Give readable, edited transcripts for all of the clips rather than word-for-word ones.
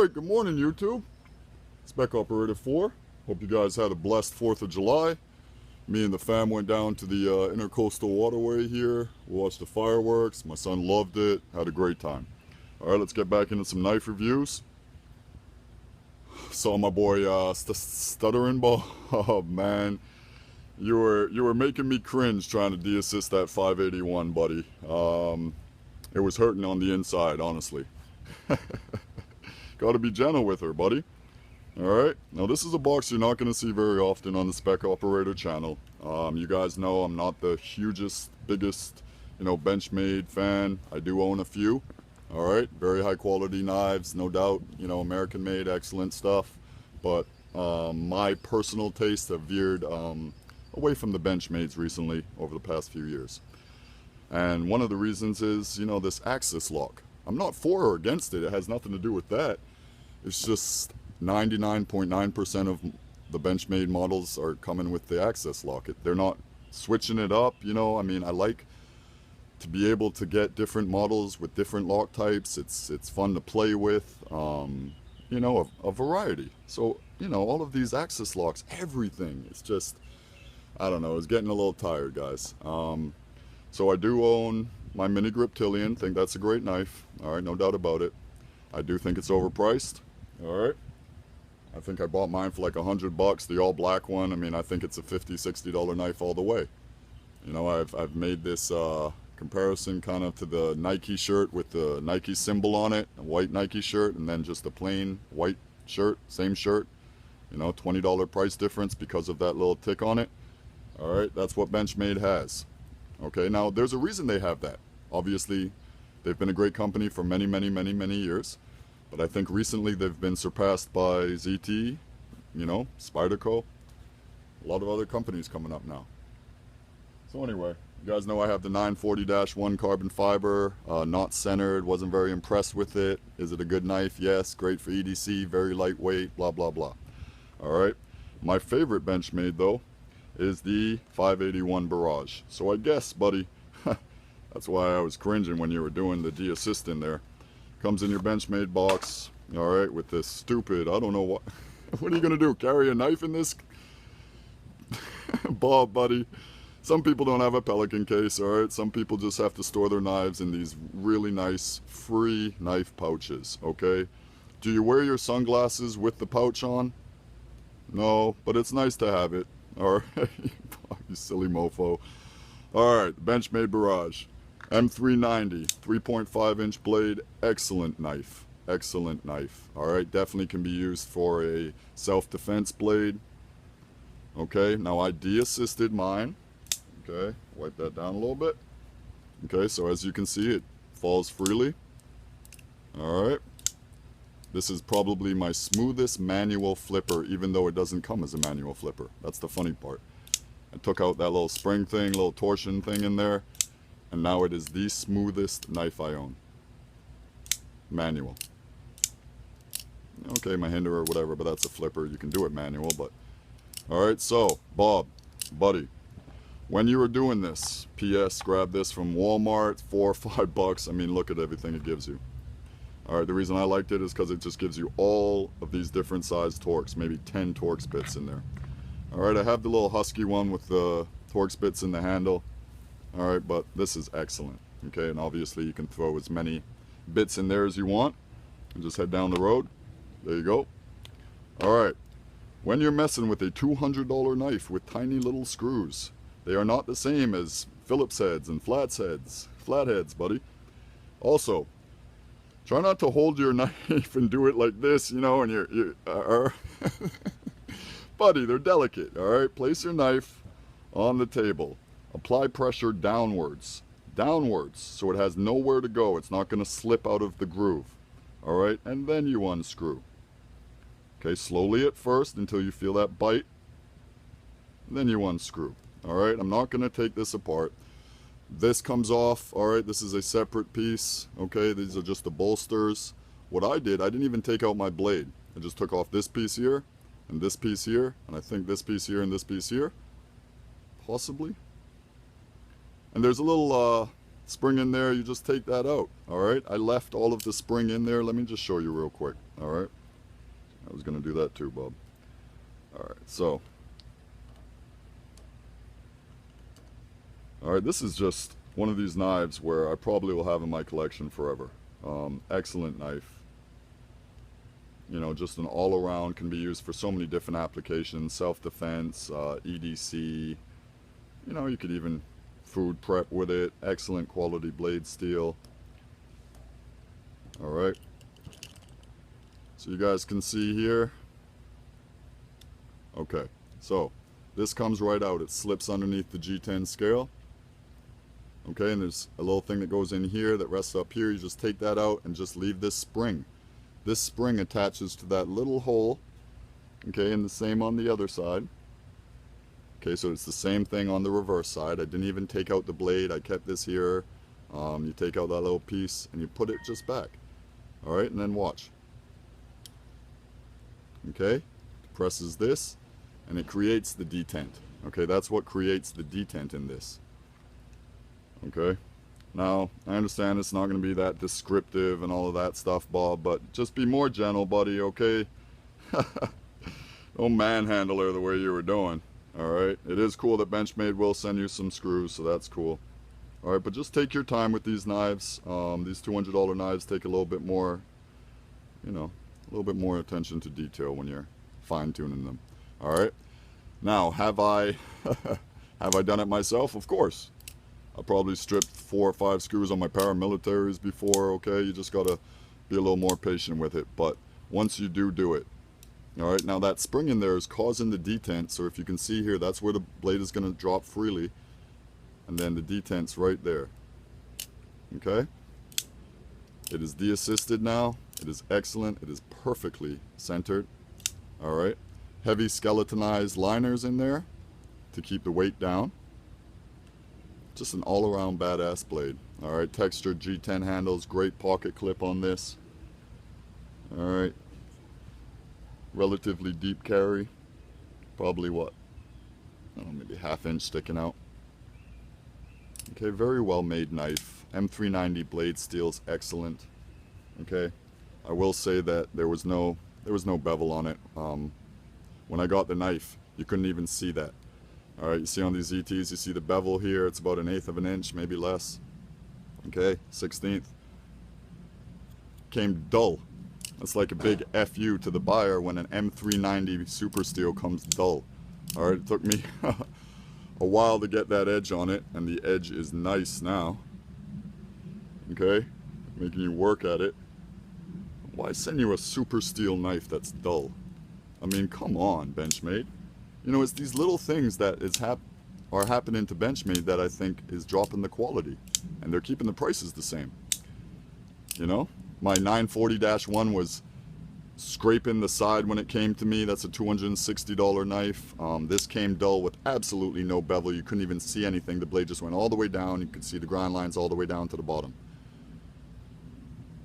Alright, good morning YouTube. Spec Operator 4. Hope you guys had a blessed 4th of July. Me and the fam went down to the intercoastal waterway here. We watched the fireworks. My son loved it. Had a great time. Alright, let's get back into some knife reviews. Saw my boy Stuttering Bob. Oh man. You were making me cringe trying to de-assist that 581, buddy. It was hurting on the inside, honestly. Gotta be gentle with her, buddy. Alright, now this is a box you're not going to see very often on the Spec Operator channel. You guys know I'm not the hugest, biggest, Benchmade fan. I do own a few. Alright, very high quality knives, no doubt. American made, excellent stuff. But my personal tastes have veered away from the Benchmades recently over the past few years. And one of the reasons is, this axis lock. I'm not for or against it. It has nothing to do with that. It's just 99.9% of the Benchmade models are coming with the axis lock. They're not switching it up, I like to be able to get different models with different lock types. It's fun to play with, a variety. So, all of these axis locks, everything, it's just, I don't know, it's getting a little tired, guys. So I do own my mini grip Tillian. Think that's a great knife. Alright, no doubt about it. I do think it's overpriced. Alright. I think I bought mine for like $100, the all black one. I think it's a $50, $60 knife all the way. I've made this comparison kind of to the Nike shirt with the Nike symbol on it, a white Nike shirt, and then just a plain white shirt, same shirt. $20 price difference because of that little tick on it. Alright, that's what Benchmade has. Okay, now there's a reason they have that. Obviously, they've been a great company for many, many, many, many years. But I think recently they've been surpassed by ZT, Spyderco. A lot of other companies coming up now. So anyway, you guys know I have the 940-1 carbon fiber, not centered, wasn't very impressed with it. Is it a good knife? Yes, great for EDC, very lightweight, blah, blah, blah. Alright, my favorite Benchmade though is the 581 Barrage. So I guess, buddy, that's why I was cringing when you were doing the de-assist in there. Comes in your Benchmade box, alright, with this stupid, I don't know what, what are you going to do, carry a knife in this? Bob, buddy. Some people don't have a Pelican case, alright? Some people just have to store their knives in these really nice, free knife pouches, okay? Do you wear your sunglasses with the pouch on? No, but it's nice to have it, alright? You silly mofo. Alright, Benchmade Barrage. M390, 3.5 inch blade, excellent knife. Excellent knife. Alright, definitely can be used for a self-defense blade. Okay, now I de-assisted mine. Okay, wipe that down a little bit. Okay, so as you can see, it falls freely. Alright. This is probably my smoothest manual flipper, even though it doesn't come as a manual flipper. That's the funny part. I took out that little spring thing, little torsion thing in there. And now it is the smoothest knife I own. Manual. Okay, my hinder or whatever, but that's a flipper. You can do it manual, but... Alright, so, Bob, buddy, when you were doing this, P.S., grab this from Walmart, $4 or $5. Look at everything it gives you. Alright, the reason I liked it is because it just gives you all of these different size Torx, maybe 10 Torx bits in there. Alright, I have the little Husky one with the Torx bits in the handle. Alright, but this is excellent. Okay, and obviously you can throw as many bits in there as you want. And just head down the road. There you go. Alright, when you're messing with a $200 knife with tiny little screws, they are not the same as Phillips heads and flatheads, buddy. Also, try not to hold your knife and do it like this, and you're buddy, they're delicate, alright? Place your knife on the table. Apply pressure downwards, so it has nowhere to go. It's not going to slip out of the groove, alright? And then you unscrew. Okay, slowly at first until you feel that bite, then you unscrew, alright? I'm not going to take this apart. This comes off, alright? This is a separate piece, okay? These are just the bolsters. What I did, I didn't even take out my blade. I just took off this piece here, and this piece here, and I think this piece here and this piece here, possibly. And there's a little spring in there, you just take that out. Alright, I left all of the spring in there. Let me just show you real quick. Alright, I was going to do that too, Bob. Alright, so alright, this is just one of these knives where I probably will have in my collection forever. Excellent knife. You know, just an all-around, can be used for so many different applications. Self-defense, EDC, you know, you could even food prep with it. Excellent quality blade steel. Alright, so you guys can see here. Okay, so this comes right out. It slips underneath the G10 scale. Okay, and there's a little thing that goes in here that rests up here. You just take that out and just leave this spring. This spring attaches to that little hole. Okay, and the same on the other side. Okay, so it's the same thing on the reverse side. I didn't even take out the blade. I kept this here. You take out that little piece and you put it just back. Alright, and then watch. Okay, presses this and it creates the detent. Okay, that's what creates the detent in this. Okay, now I understand it's not going to be that descriptive and all of that stuff, Bob, but just be more gentle, buddy, okay? Don't manhandle her the way you were doing. Alright, it is cool that Benchmade will send you some screws, so that's cool. Alright, but just take your time with these knives. These $200 knives take a little bit more, you know, a little bit more attention to detail when you're fine-tuning them. Alright, now have I have I done it myself? Of course. I probably stripped 4 or 5 screws on my paramilitaries before, okay? You just gotta be a little more patient with it, but once you do it. Alright, now that spring in there is causing the detent, so if you can see here, that's where the blade is gonna drop freely, and then the detent's right there. Okay? It is de-assisted now. It is excellent. It is perfectly centered. Alright. Heavy skeletonized liners in there to keep the weight down. Just an all-around badass blade. Alright, textured G10 handles, great pocket clip on this. Alright. Relatively deep carry. Probably what? I don't know, maybe ½ inch sticking out. Okay, very well made knife. M390 blade steel's excellent. Okay. I will say that there was no bevel on it. When I got the knife, you couldn't even see that. Alright, you see on these ETs, you see the bevel here, it's about 1/8 of an inch, maybe less. Okay, 1/16. Came dull. That's like a big FU to the buyer when an M390 super steel comes dull. Alright, it took me a while to get that edge on it, and the edge is nice now. Okay, making you work at it. Why send you a super steel knife that's dull? I mean, come on, Benchmade. You know, it's these little things that are happening to Benchmade that I think is dropping the quality, and they're keeping the prices the same. You know, my 940-1 was scraping the side when it came to me. That's a $260 knife. This came dull with absolutely no bevel. You couldn't even see anything. The blade just went all the way down. You could see the grind lines all the way down to the bottom.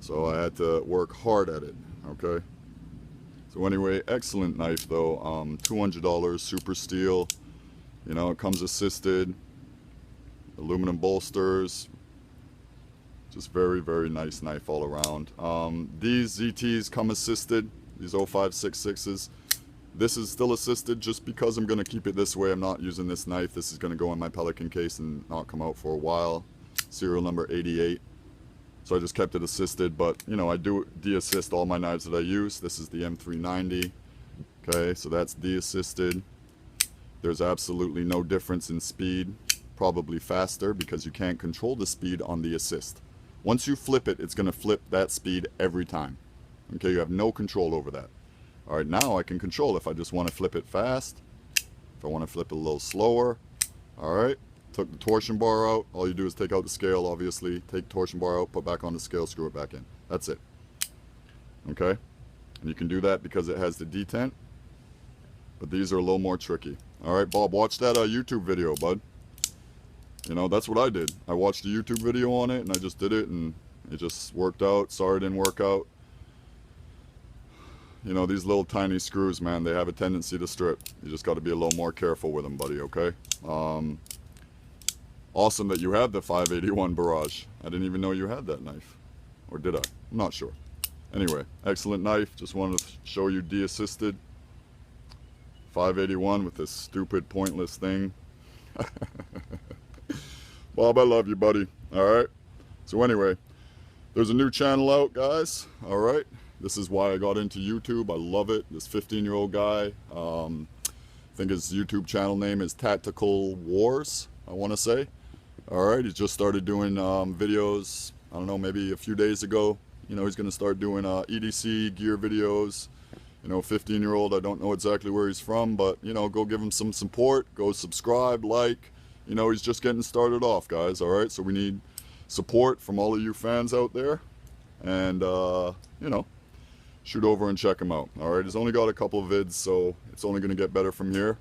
So I had to work hard at it. Okay. So anyway, excellent knife though. $200, super steel. You know, it comes assisted. Aluminum bolsters. Just very, very nice knife all around. These ZTs come assisted. These 0566s. This is still assisted just because I'm going to keep it this way. I'm not using this knife. This is going to go in my Pelican case and not come out for a while. Serial number 88. So I just kept it assisted, but you know, I do de-assist all my knives that I use. This is the M390. Okay, so that's de-assisted. There's absolutely no difference in speed. Probably faster because you can't control the speed on the assist. Once you flip it, it's going to flip that speed every time. Okay, you have no control over that. Alright, now I can control if I just want to flip it fast. If I want to flip it a little slower. Alright. Took the torsion bar out. All you do is take out the scale, obviously. Take the torsion bar out, put back on the scale, screw it back in. That's it. Okay? And you can do that because it has the detent. But these are a little more tricky. Alright, Bob, watch that YouTube video, bud. You know, that's what I did. I watched a YouTube video on it, and I just did it, and it just worked out. Sorry it didn't work out. You know, these little tiny screws, man, they have a tendency to strip. You just got to be a little more careful with them, buddy, okay? Awesome that you have the 581 Barrage. I didn't even know you had that knife. Or did I? I'm not sure. Anyway, excellent knife. Just wanted to show you de-assisted 581 with this stupid, pointless thing. Bob, I love you, buddy. Alright? So anyway, there's a new channel out, guys. Alright? This is why I got into YouTube. I love it. This 15-year-old guy. I think his YouTube channel name is Tactical Wars, I want to say. Alright, he just started doing videos, I don't know, maybe a few days ago. You know, he's going to start doing EDC gear videos. You know, 15-year-old, I don't know exactly where he's from, but, you know, go give him some support. Go subscribe, like. You know, he's just getting started off, guys, alright? So we need support from all of you fans out there. And, you know, shoot over and check him out. Alright, he's only got a couple of vids, so it's only going to get better from here.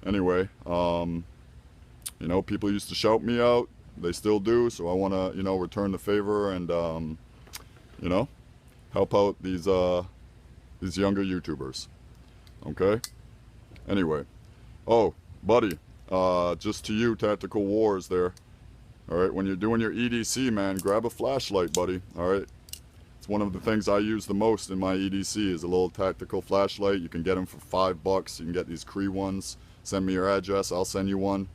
Anyway, you know, people used to shout me out. They still do, so I want to, you know, return the favor and, you know, help out these younger YouTubers. Okay? Anyway. Oh, buddy. Just to you, Tactical Wars there. Alright, when you're doing your EDC, man, grab a flashlight, buddy. Alright? It's one of the things I use the most in my EDC is a little tactical flashlight. You can get them for $5. You can get these Cree ones. Send me your address. I'll send you one.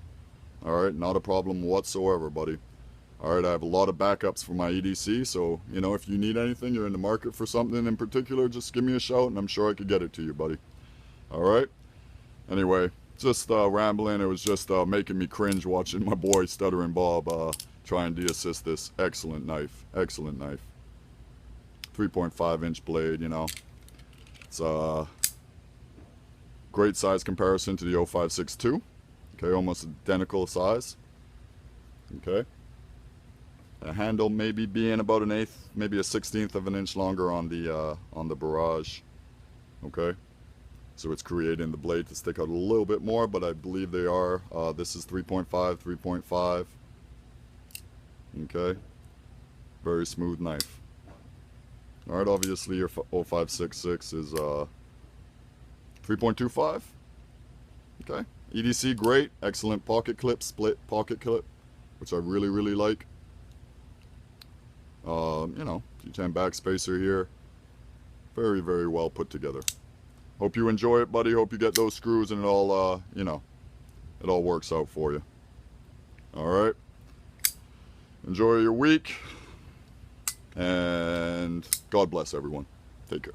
Alright, not a problem whatsoever, buddy. Alright, I have a lot of backups for my EDC, so, you know, if you need anything, you're in the market for something in particular, just give me a shout and I'm sure I could get it to you, buddy. Alright? Anyway, just rambling. It was just making me cringe watching my boy Stuttering Bob try and de-assist this excellent knife. Excellent knife. 3.5-inch blade, you know. It's a great size comparison to the 0562. Okay, almost identical size. Okay. A handle maybe being about an eighth, maybe a 16th of an inch longer on the Barrage. Okay. So it's creating the blade to stick out a little bit more, but I believe they are. This is 3.5, 3.5. Okay. Very smooth knife. Alright, obviously your 0566 is 3.25. Okay. EDC, great. Excellent pocket clip, split pocket clip, which I really, really like. You know, G10 backspacer here. Very, very well put together. Hope you enjoy it, buddy. Hope you get those screws and it all, you know, it all works out for you. Alright. Enjoy your week. And God bless everyone. Take care.